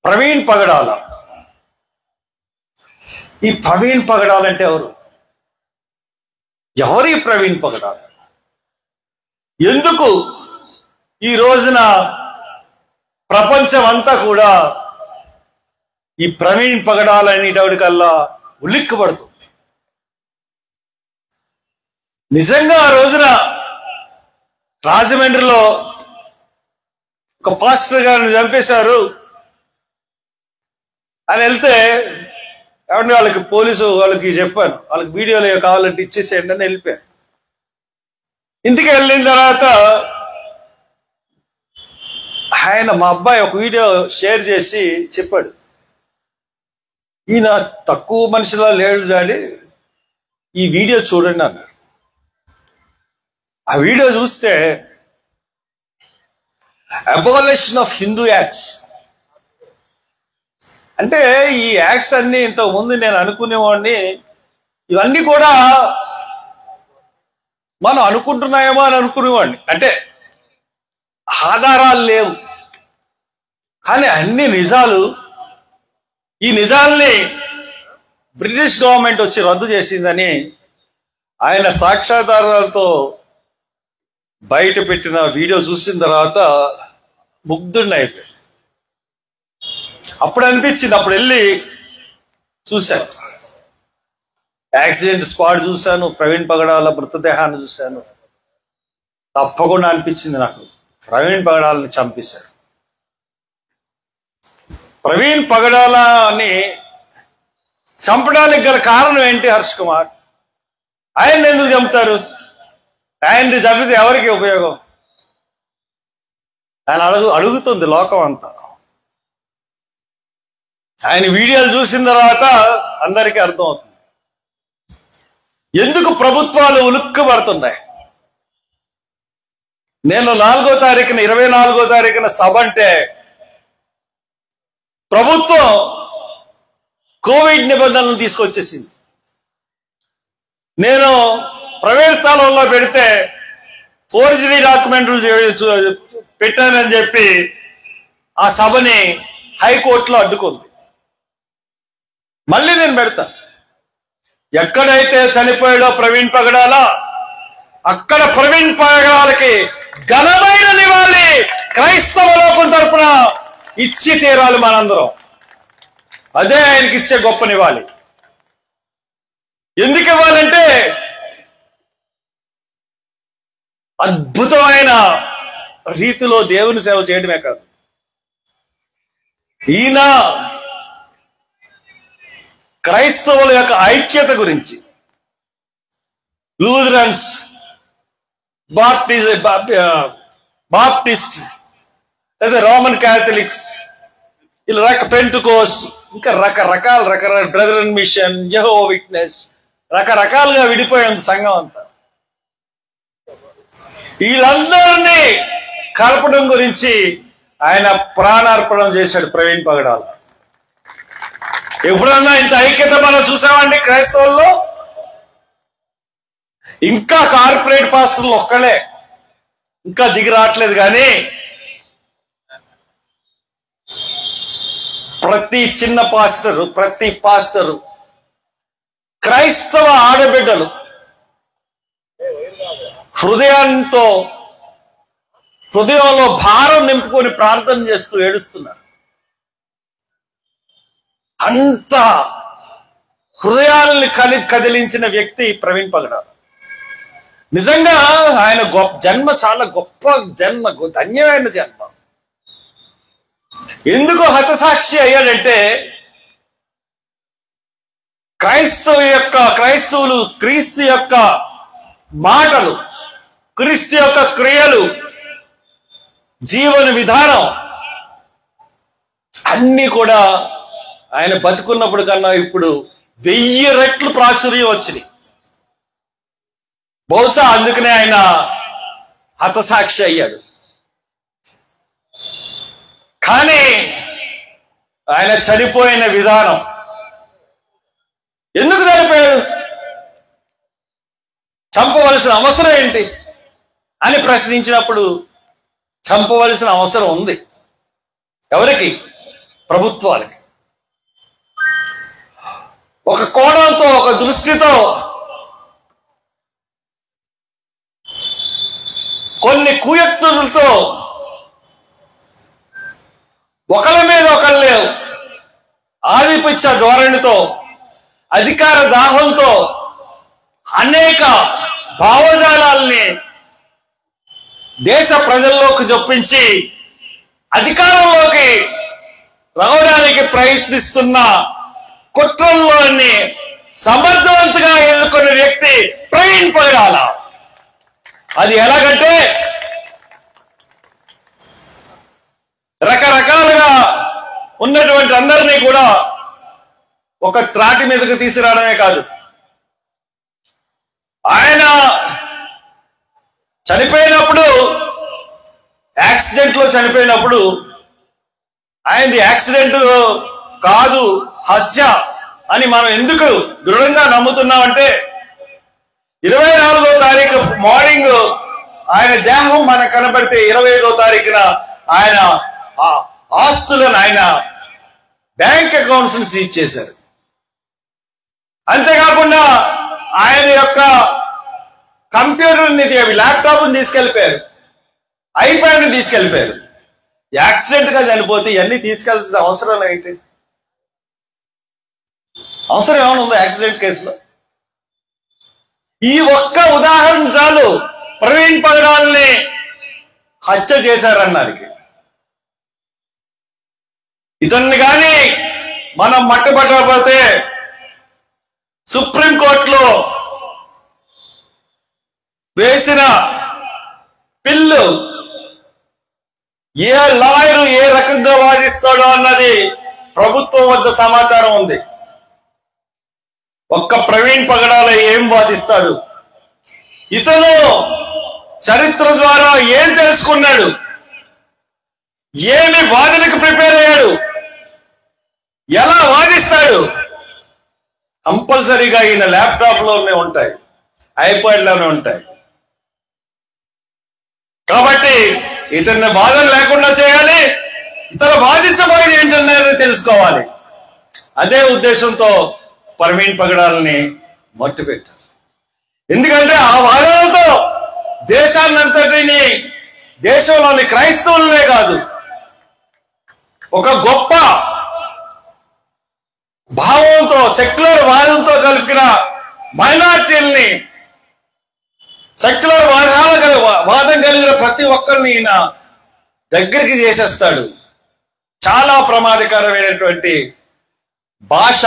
ప్రవీణ్ పగడాల. ఈ ప్రవీణ్ పగడాల అంటే ఎవరు? ఎవరి ప్రవీణ్ పగడాల? ఎందుకు ఈ రోజున ప్రపంచం అంతా కూడా ఈ ప్రవీణ్ పగడాల అనేటోడికల్లా ఉలిక్కిపడుతుంది? నిజంగా ఆ రోజున రాజమండ్రిలో ఒక పాస్టర్ గారిని చంపేశారు అని వెళ్తే ఏమంటే వాళ్ళకి పోలీసు వాళ్ళకి చెప్పాను, వాళ్ళకి వీడియోలు కావాలంటే ఇచ్చేసేయండి అని వెళ్ళిపోయాను. ఇంటికి వెళ్ళిన తర్వాత ఆయన మా అబ్బాయి ఒక వీడియో షేర్ చేసి చెప్పాడు, ఈయన తక్కువ మనిషిలా లేడు జాడి, ఈ వీడియో చూడండి అన్నాడు. ఆ వీడియో చూస్తే అబాలిషన్ ఆఫ్ హిందూ యాక్ట్స్ అంటే ఈ యాక్ట్స్ అన్ని ఇంతకుముందు నేను అనుకునేవాడిని, ఇవన్నీ కూడా మనం అనుకుంటున్నాయేమో అని అనుకునేవాడిని, అంటే ఆధారాలు లేవు కానీ అన్ని నిజాలు. ఈ నిజాల్ని బ్రిటిష్ గవర్నమెంట్ వచ్చి రద్దు చేసిందని ఆయన సాక్ష్యాధారాలతో బయట పెట్టిన వీడియో చూసిన తర్వాత ముగ్ధుడిని అయిపోయింది. అప్పుడు అనిపించింది, అప్పుడు వెళ్ళి చూశాను, యాక్సిడెంట్ స్పాట్ చూశాను, ప్రవీణ్ పగడాల మృతదేహాన్ని చూశాను. తప్పకుండా అనిపించింది నాకు, ప్రవీణ్ పగడాలని చంపేశారు. ప్రవీణ్ పగడాలని చంపడానికి గల కారణం ఏంటి? హర్ష్ కుమార్ ఆయన్ని ఎందుకు చంపుతారు? ఆయన్ని చంపితే ఎవరికి ఉపయోగం? ఆయన అడుగుతుంది లోకం అంతా. ఆయన వీడియోలు చూసిన తర్వాత అందరికీ అర్థమవుతుంది ఎందుకు ప్రభుత్వాలు ఉలుక్కుపడుతున్నాయి. నేను 24వ తారీఖున సభ అంటే ప్రభుత్వం కోవిడ్ నిబంధనలు తీసుకొచ్చేసింది. నేను ప్రైవేట్ స్థలంలో పెడితే ఫోర్జరీ డాక్యుమెంట్లు పెట్టానని చెప్పి ఆ సభని హైకోర్టులో అడ్డుకుంది. మళ్ళీ నేను పెడతా. ఎక్కడైతే చనిపోయాడో ప్రవీణ్ పగడాల, అక్కడ ప్రవీణ్ పగడాలకి ఘనమైన నివాళి క్రైస్తవ లోకం తరపున ఇచ్చి తీరాలి మనందరం. అదే ఆయనకి ఇచ్చే గొప్ప నివాళి. ఎందుకు ఇవ్వాలంటే అద్భుతమైన రీతిలో దేవుని సేవ చేయడమే కాదు, ఈయన క్రైస్తవుల యొక్క ఐక్యత గురించి, లూథరన్స్, బాప్టిస్ట్ లేదా రోమన్ క్యాథలిక్స్, ఇలా పెంటెకోస్ట్, ఇంకా రకరకాల బ్రదరన్ మిషన్, యెహోవా విట్నెస్, రకరకాలుగా విడిపోయింది సంఘం అంతా. వీళ్ళందరినీ కలపడం గురించి ఆయన ప్రాణార్పణం చేశాడు ప్రవీణ్ పగడాల. ఎప్పుడన్నా ఇంత ఐక్యత మనం చూసామండి క్రైస్తవుల్లో? ఇంకా కార్పొరేట్ పాస్టర్లు ఒక్కలే ఇంకా దిగి రావట్లేదు, కానీ ప్రతి చిన్న పాస్టరు, ప్రతి పాస్టరు, క్రైస్తవ ఆడబిడ్డలు హృదయంలో భారం నింపుకొని ప్రార్థన చేస్తూ ఏడుస్తున్నారు. అంత హృదయాల్ని కదిలించిన వ్యక్తి ప్రవీణ్ పగడాల. నిజంగా ఆయన జన్మ చాలా గొప్ప జన్మ, ధన్యమైన జన్మ. ఎందుకు హతసాక్షి అయ్యాడంటే క్రైస్తవులు క్రీస్తు యొక్క మాటలు, క్రీస్తు యొక్క క్రియలు, జీవన విధానం అన్ని కూడా ఆయన బతుకున్నప్పుడు కన్నా ఇప్పుడు 1000 రెట్లు ప్రాచుర్యం వచ్చినాయి. బహుశా అందుకనే ఆయన హతసాక్షి అయ్యాడు. కానీ ఆయన చనిపోయిన విధానం, ఎందుకు చనిపోయాడు, చంపవలసిన అవసరం ఏంటి అని ప్రశ్నించినప్పుడు చంపవలసిన అవసరం ఉంది. ఎవరికి? ప్రభుత్వాలకి. ఒక కోణంతో, ఒక దృష్టితో, కొన్ని కుయత్తులతో ఒకళ్ళ మీద ఒకళ్ళే ఆధిపత్య ధోరణితో, అధికార దాహంతో అనేక భావజాలాల్ని దేశ ప్రజల్లోకి చొప్పించి అధికారంలోకి రావడానికి ప్రయత్నిస్తున్న కుట్రల్లోని సమర్థవంతంగా ఎదుర్కొన్న వ్యక్తి ప్రవీణ్ పగడాల. అది ఎలాగంటే రకరకాలుగా ఉన్నటువంటి అందరినీ కూడా ఒక త్రాటి మీదకి తీసుకురావడమే కాదు, ఆయన చనిపోయినప్పుడు, యాక్సిడెంట్ లో చనిపోయినప్పుడు, ఆయనది యాక్సిడెంట్ కాదు హత్య అని మనం ఎందుకు దృఢంగా నమ్ముతున్నామంటే 24వ తారీఖు మార్నింగ్ ఆయన దేహం మనకు కనబడితే 25వ తారీఖున ఆయన ఆస్తులను, ఆయన బ్యాంక్ అకౌంట్స్ ని సీజ్ చేశారు. అంతేకాకుండా ఆయన యొక్క కంప్యూటర్ని, ల్యాప్టాప్ని తీసుకెళ్ళిపోయారు, ఐప్యాడ్ని తీసుకెళ్ళిపోయారు. యాక్సిడెంట్ గా చనిపోతే ఇవన్నీ తీసుకెళ్లాల్సిన అవసరం ఏంటి? అవసరం ఏమైనా ఉందో యాక్సిడెంట్ కేసులో? ఈ ఒక్క ఉదాహరణ చాలు ప్రవీణ్ పగడాల్ని హత్య చేశారన్నానికి. ఇతన్ని కానీ మనం మట్టుబట్టకపోతే సుప్రీంకోర్టులో వేసిన పిల్లు ఏ లాయరు ఏ రకంగా వాదిస్తాడో అన్నది ప్రభుత్వం వద్ద సమాచారం ఉంది. ఒక్క ప్రవీణ్ పగడాల ఏం వాదిస్తాడు? ఇతను చరిత్ర ద్వారా ఏం తెలుసుకున్నాడు? ఏమి వాదనకు ప్రిపేర్ అయ్యాడు? ఎలా వాదిస్తాడు? కంపల్సరీగా ఈయన ల్యాప్టాప్ లోనే ఉంటాయి, ఐప్యాడ్ లోనే ఉంటాయి. కాబట్టి ఇతన్ని వాదన లేకుండా చేయాలి, ఇతను వాదించబోయేది ఏంటనేది తెలుసుకోవాలి. అదే ఉద్దేశంతో ప్రవీణ్ పగడాలని మట్టుపెట్టారు. ఎందుకంటే ఆ వాదనలతో దేశాన్నంతటిని, దేశంలోని క్రైస్తవులనే కాదు, ఒక గొప్ప భావంతో, సెక్యులర్ వాదంతో కలిపిన మైనార్టీల్ని, సెక్యులర్ వాదం కలిగిన ప్రతి ఒక్కరిని ఈయన దగ్గరికి చేసేస్తాడు. చాలా ప్రమాదకరమైనటువంటి భాష,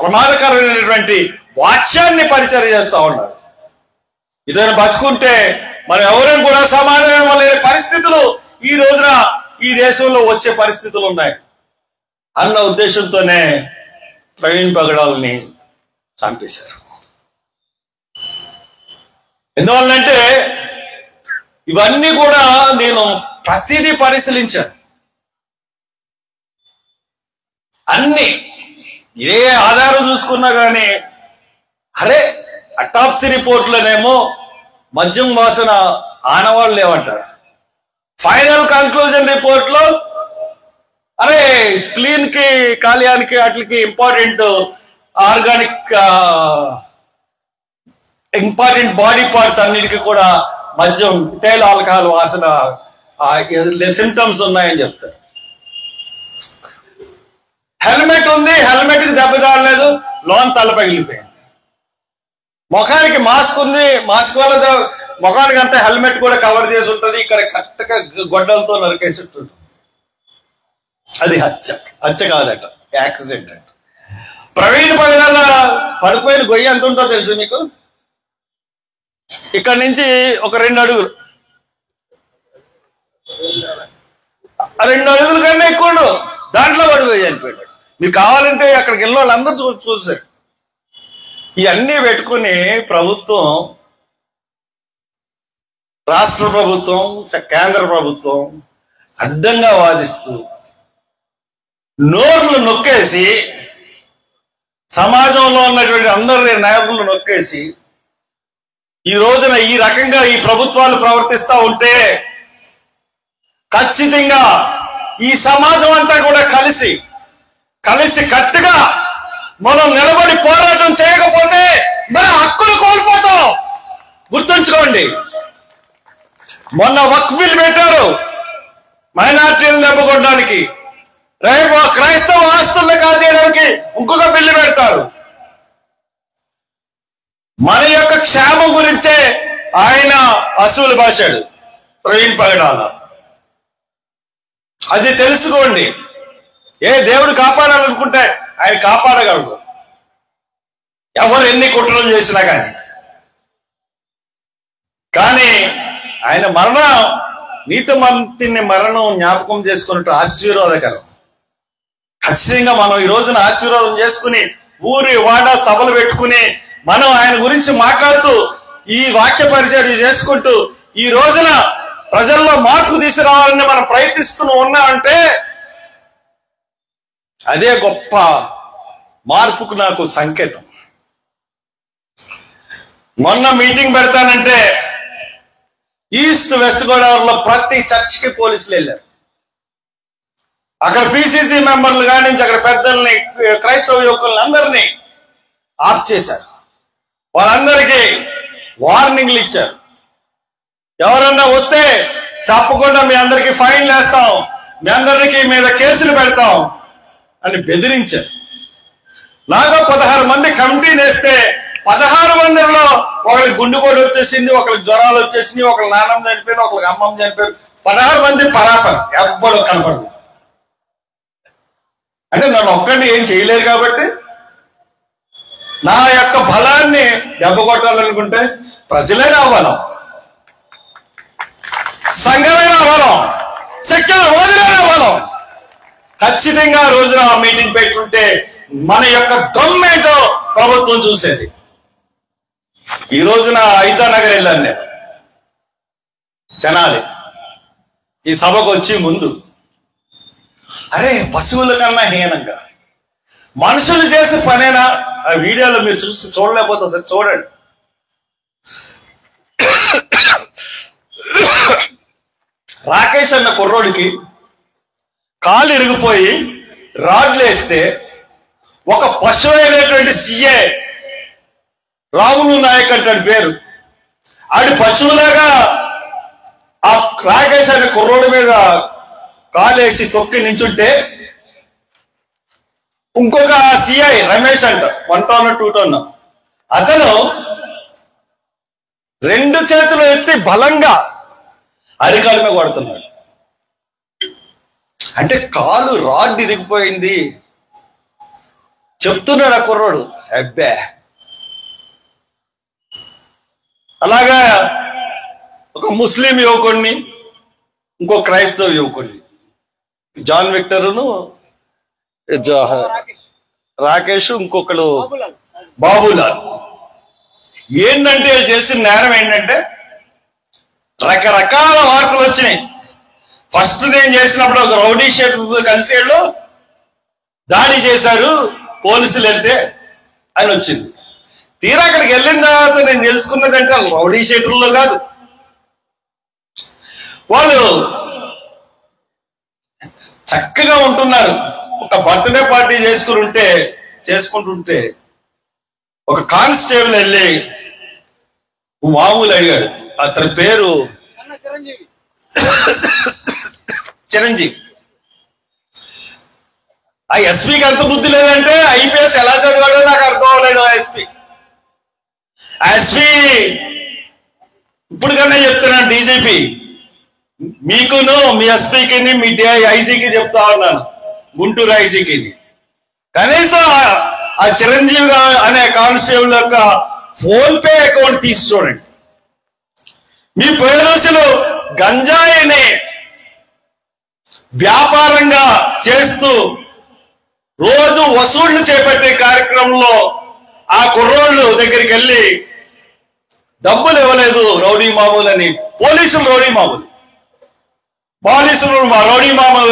ప్రమాదకరమైనటువంటి వాక్యాన్ని పరిచయం చేస్తూ ఉన్నాడు. ఇతను బతుకుంటే మనం ఎవరైనా కూడా సమాధానం లేని పరిస్థితులు ఈ రోజున ఈ దేశంలో వచ్చే పరిస్థితులు ఉన్నాయి అన్న ఉద్దేశంతోనే ప్రవీణ్ పగడాల్ని చంపేశారు. ఎందువల్లంటే ఇవన్నీ కూడా నేను ప్రతిదీ పరిశీలించాను. అన్ని ఏ ఆధారం చూసుకున్నా కానీ అరే అటాప్సీ రిపోర్ట్లోనేమో మద్యం వాసన ఆనవాళ్ళు లేవంటారు, ఫైనల్ కన్క్లూజన్ రిపోర్ట్ లో అరే స్ప్లీన్ కి, కాలేయానికి, వాటికి important organic important body parts అన్నిటికీ కూడా మద్యం, టైల్ ఆల్కహాల్ వాసన సిమ్టమ్స్ ఉన్నాయని చెప్తారు. హెల్మెట్ ఉంది, హెల్మెట్ కి దెబ్బ తాగలేదు, లోన్ తల పగిలిపోయింది. ముఖానికి మాస్క్ ఉంది, మాస్క్ వల్ల ముఖానికి అంతా హెల్మెట్ కూడా కవర్ చేసి ఉంటుంది, ఇక్కడ కరెక్ట్గా గొడ్డలతో నరికేసి ఉంటుంది. అది హత్య కాదట, యాక్సిడెంట్ అంట. ప్రవీణ్ పగడాల పడిపోయిన గొయ్యి ఎంత ఉంటుందో తెలుసు మీకు? ఇక్కడ నుంచి ఒక 2 అడుగులు, 2 అడుగుల కన్నా ఎక్కువ దాంట్లో పడిపోయి చనిపోయాడు. మీకు కావాలంటే అక్కడికి వెళ్ళిన వాళ్ళందరూ చూసారు. ఇవన్నీ పెట్టుకుని ప్రభుత్వం, రాష్ట్ర ప్రభుత్వం, కేంద్ర ప్రభుత్వం అడ్డంగా వాదిస్తూ నోర్లు నొక్కేసి, సమాజంలో ఉన్నటువంటి అందరి నాయకులను నొక్కేసి ఈ రోజున ఈ రకంగా ఈ ప్రభుత్వాలు ప్రవర్తిస్తూ ఉంటే ఖచ్చితంగా ఈ సమాజం అంతా కూడా కలిసి కలిసి కట్టుగా మనం నిలబడి పోరాటం చేయకపోతే మన హక్కులు కోల్పోతాం. గుర్తుంచుకోండి. మొన్న వక్ఫ్ బిల్ పెట్టారు మైనార్టీలను దెబ్బకొట్టడానికి. రేపు క్రైస్తవ ఆస్తులను కాజేయడానికి ఇంకొక బిల్లు పెడతారు. మన యొక్క క్షేమం గురించే ఆయన అసూలు భాషాడు ప్రవీణ్ పగడాల. అది తెలుసుకోండి. ఏ దేవుడు కాపాడాలనుకుంటే ఆయన కాపాడగలడు, ఎవరు ఎన్ని కుట్రలు చేసినా కానీ ఆయన మరణం నీతిమంతుని మరణం జ్ఞాపకం చేసుకున్నట్టు ఆశీర్వాదకరం. ఖచ్చితంగా మనం ఈ రోజున ఆశీర్వాదం చేసుకుని ఊరి వాడ సభలు పెట్టుకుని మనం ఆయన గురించి మాట్లాడుతూ ఈ వాక్య పరిచర్య చేసుకుంటూ ఈ రోజున ప్రజల్లో మార్పు తీసుకురావాలని మనం ప్రయత్నిస్తూ ఉన్నామంటే అదే గొప్ప మార్పుకు నాకు సంకేతం. మొన్న మీటింగ్ పెడతానంటే ఈస్ట్ వెస్ట్ గోదావరిలో ప్రతి చర్చికి పోలీసులు వెళ్ళారు. అక్కడ పిసిసి మెంబర్లు కానించి అక్కడ పెద్దల్ని క్రైస్తవ యువకుల్ని అందరినీ ఆఫ్ చేశారు. వాళ్ళందరికీ వార్నింగ్లు ఇచ్చారు. ఎవరన్నా వస్తే తప్పకుండా మీ అందరికీ ఫైన్లు వేస్తాం, మీ అందరికీ మీద కేసులు పెడతాం అని బెదిరించారు. నాగా 16 మంది కమిటీని వేస్తే 16 మందిలో ఒకరికి గుండెపోటు వచ్చేసింది, ఒకరికి జ్వరాలు వచ్చేసింది, ఒకరికి నాన్నమ్మ చనిపోయింది, ఒకరికి అమ్మమ్మ చనిపోయింది. 16 మంది పరాపర ఎవ్వరు కనపడదు. అంటే నన్ను ఒక్కడిని ఏం చేయలేరు కాబట్టి నా యొక్క బలాన్ని దెబ్బ కొట్టాలనుకుంటే ప్రజలే రావాలం, సంఘమే రావాలం, శక్తులు రోజులే రావాలం. ఖచ్చితంగా ఆ రోజున ఆ మీటింగ్ పెట్టుకుంటే మన యొక్క దొమ్మేంటో ప్రభుత్వం చూసేది. ఈ రోజున ఐతానగర్ వెళ్ళాను నేను తెనాలి. ఈ సభకు వచ్చి ముందు అరే పశువుల కన్నా హీనంగా మనుషులు చేసే పనేనా? ఆ వీడియోలో మీరు చూడలేకపోతే ఒకసారి చూడండి. రాకేష్ అన్న కుర్రోడికి కాలు ఇరిగిపోయి రాడ్లు వేస్తే ఒక పశువు అయినటువంటి సిఏ రాములు నాయక్ అంటే పేరు, ఆడి పశువులాగా ఆ రాకేష్ అనే కుర్రోడి మీద కాలేసి తొక్కి నించుంటే ఇంకొక సిఐ రమేష్ అంట 1 టన్ 2 టన్ అతను 2 చేతులు ఎత్తి బలంగా అరికాల మీద కొడుతున్నాడు. అంటే కాలు రాడ్ ఇరిగిపోయింది చెప్తున్నాడు ఆ కుర్రోడు. అబ్బే అలాగా ఒక ముస్లిం యువకుడిని ఇంకో క్రైస్తవ యువకుడిని జాన్ విక్టర్ను రాకేష్ ఇంకొకడు బాబులాల్. ఏంటంటే చేసిన నేరం ఏంటంటే రకరకాల వార్తలు వచ్చినాయి. ఫస్ట్ నేను చేసినప్పుడు ఒక రౌడీ షీటర్ కలిసి దాడి చేశారు పోలీసులు వెళ్తే అని వచ్చింది. తీరా అక్కడికి వెళ్ళిన తర్వాత నేను తెలుసుకున్నదంటే రౌడీ షీటర్లో కాదు, వాళ్ళు చక్కగా ఉంటున్నారు. ఒక బర్త్డే పార్టీ చేసుకుంటుంటే ఒక కానిస్టేబుల్ వెళ్ళి మామూలు అడిగాడు. అతని పేరు చిరంజీవి. ఆ ఎస్పీకి ఎంత బుద్ధి లేదంటే ఐపీఎస్ ఎలా చదివాడో నాకు అర్థం అవ్వలేదు. ఆ ఎస్పీ ఇప్పుడు కన్నా చెప్తున్నాను, డీజీపీ మీకును మీ ఎస్పీకి మీ ఐజీకి చెప్తా ఉన్నాను, గుంటూరు ఐజీకి. కనీసం ఆ చిరంజీవి అనే కానిస్టేబుల్ యొక్క ఫోన్ పే అకౌంట్ తీసి చూడండి. మీ పోలీసులు గంజాయిని వ్యాపారంగా చేస్తూ రోజు వసూళ్లు చేపట్టే కార్యక్రమంలో ఆ కుర్రోళ్ళు దగ్గరికి వెళ్ళి డబ్బులు ఇవ్వలేదు రౌడీ మామూలని, పోలీసులు రౌడీ మామూలు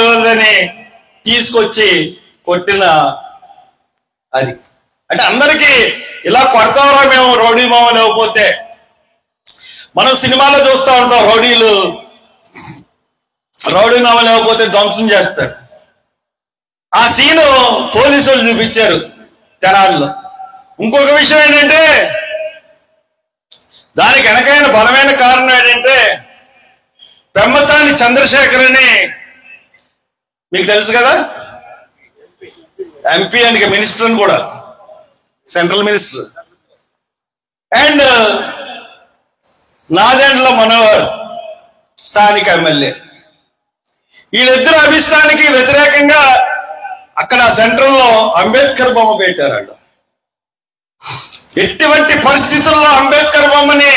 ఇవ్వలేదని తీసుకొచ్చి కొట్టిన. అది అంటే అందరికీ ఇలా కొడతారా మేము రౌడీ మామూలు ఇవ్వకపోతే? మనం సినిమాలో చూస్తూ ఉంటాం, రౌడీ మామూలు ఇవ్వకపోతే ధ్వంసం చేస్తారు. ఆ సీను పోలీసులు చూపించారు తెనాలిలో. ఇంకొక విషయం ఏంటంటే, దానికి వెనకైన బలమైన కారణం ఏంటంటే, పెమ్మసాని చంద్రశేఖర్ అని మీకు తెలుసు కదా, ఎంపీ అండ్ మినిస్టర్ అని కూడా, central minister. And Nadendla Manohar స్థానిక ఎమ్మెల్యే. వీళ్ళిద్దరు అభిష్టానికి వ్యతిరేకంగా అక్కడ సెంట్రల్లో అంబేద్కర్ బొమ్మ పెట్టారు వాళ్ళు. ఎటువంటి పరిస్థితుల్లో అంబేద్కర్ బొమ్మని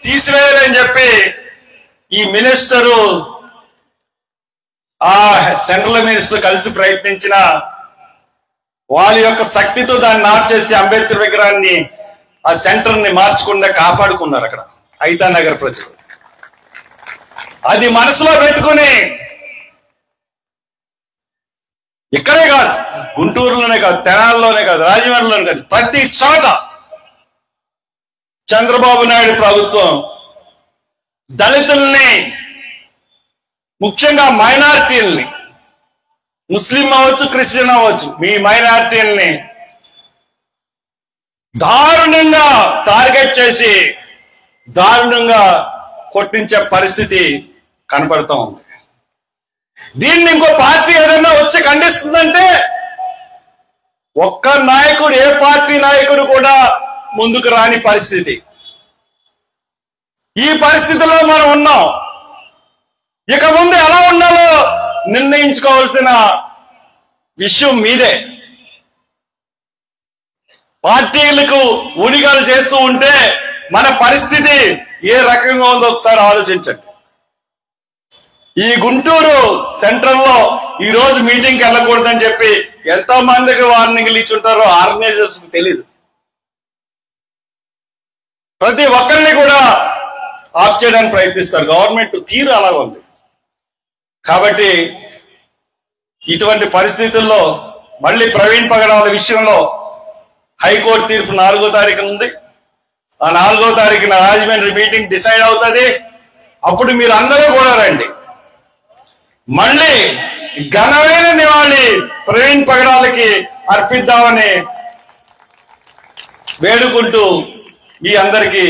తీసివేయాలని చెప్పి ఈ మినిస్టరు ఆ సెంట్రల్ మినిస్టర్ కలిసి ప్రయత్నించిన వాళ్ళ యొక్క శక్తితో దాన్ని మార్చేసి అంబేద్కర్ విగ్రహాన్ని ఆ సెంటర్ ని మార్చకుండా కాపాడుకున్నారు అక్కడ ఐతానగర్ ప్రజలు. అది మనసులో పెట్టుకుని ఇక్కడే కాదు, గుంటూరులోనే కాదు, తెనాలిలోనే కాదు, రాజమండ్రిలోనే కాదు, ప్రతి చోట చంద్రబాబు నాయుడు ప్రభుత్వం దళితుల్ని, ముఖ్యంగా మైనారిటీల్ని, ముస్లిం అవ్వచ్చు, క్రిస్టియన్ అవ్వచ్చు, మీ మైనారిటీల్ని దారుణంగా టార్గెట్ చేసి దారుణంగా కొట్టించే పరిస్థితి కనపడుతూ ఉంది. దీన్ని ఇంకో పార్టీ ఏదైనా వచ్చి ఖండిస్తుందంటే ఒక్క నాయకుడు, ఏ పార్టీ నాయకుడు కూడా ముందుకు రాని పరిస్థితి. ఈ పరిస్థితిలో మనం ఉన్నాం. ఇక ముందు ఎలా ఉండాలో నిర్ణయించుకోవాల్సిన విషయం మీదే. పార్టీలకు ఊడిగాలు చేస్తూ ఉంటే మన పరిస్థితి ఏ రకంగా ఉందో ఒకసారి ఆలోచించండి. ఈ గుంటూరు సెంట్రల్ లో ఈ రోజు మీటింగ్కి వెళ్ళకూడదని చెప్పి ఎంతో మందికి వార్నింగ్లు ఇచ్చుంటారో ఆర్గనైజర్స్ తెలీదు. ప్రతి ఒక్కరిని కూడా ఆఫ్ చేయడానికి ప్రయత్నిస్తారు. గవర్నమెంట్ తీరు అలాగ ఉంది. కాబట్టి ఇటువంటి పరిస్థితుల్లో మళ్ళీ ప్రవీణ్ పగడాల విషయంలో హైకోర్టు తీర్పు 4వ తారీఖున ఉంది. ఆ 4వ తారీఖున రాజమండ్రి మీటింగ్ డిసైడ్ అవుతుంది. అప్పుడు మీరు అందరూ కూడా రండి. మళ్ళీ ఘనమైన నివాళి ప్రవీణ్ పగడాలకి అర్పిద్దామని వేడుకుంటూ మీ అందరికీ,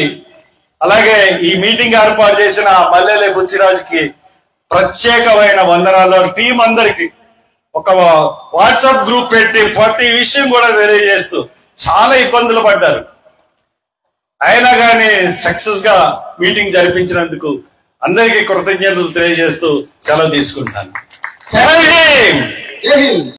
అలాగే ఈ మీటింగ్ ఏర్పాటు చేసిన మల్లెలే బుచ్చిరాజుకి ప్రత్యేకమైన వందనాలు. టీం అందరికి ఒక వాట్సాప్ గ్రూప్ పెట్టి ప్రతి విషయం కూడా తెలియజేస్తూ చాలా ఇబ్బందులు పడ్డారు. అయినా కానీ సక్సెస్ గా మీటింగ్ జరిపించినందుకు అందరికీ కృతజ్ఞతలు తెలియజేస్తూ సెలవు తీసుకుంటాను. జై హింద్.